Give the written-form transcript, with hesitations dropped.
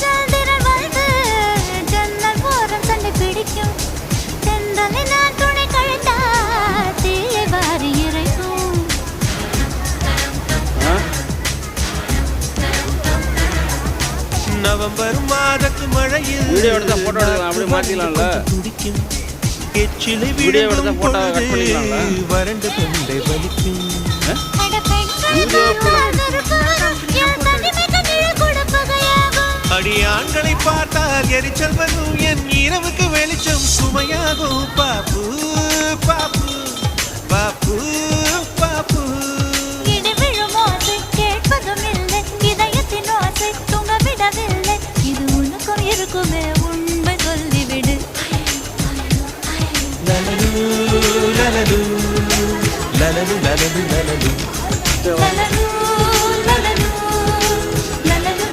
சந்திரன் வந்து ஜன்னல் ஓரம் தன்னை பிடிக்கும். செந்தலை நான் துணை கழித்தா தீயை வாரி இறைக்கும். நவம்பர் மாதத்து மழையில் வீடியோ எடுத்தா போட்டோ எடுக்கலாம், அப்படியே மாத்திக்கலாம்ல. துடிக்கும். எச்சிலை வீடியோ எடுத்தா விடும் போட்டோ கட் பொழுது பண்ணிக்கலாம்ல. வறண்டு தொண்டை வலிக்கும். அட பெண்கள் காதற்காரும் என் தனிமைக்கு நிழல் கொடுப்பகையாகும். அடியாண்களை பார்த்தால் எரிச்சல் வரும், என் இரவுக்கு வெளிச்சம் சுமையாகும். பாப்பு பாப்பு பாப்பு பாப்பு இடி விழும் ஓசை கேட்பதும்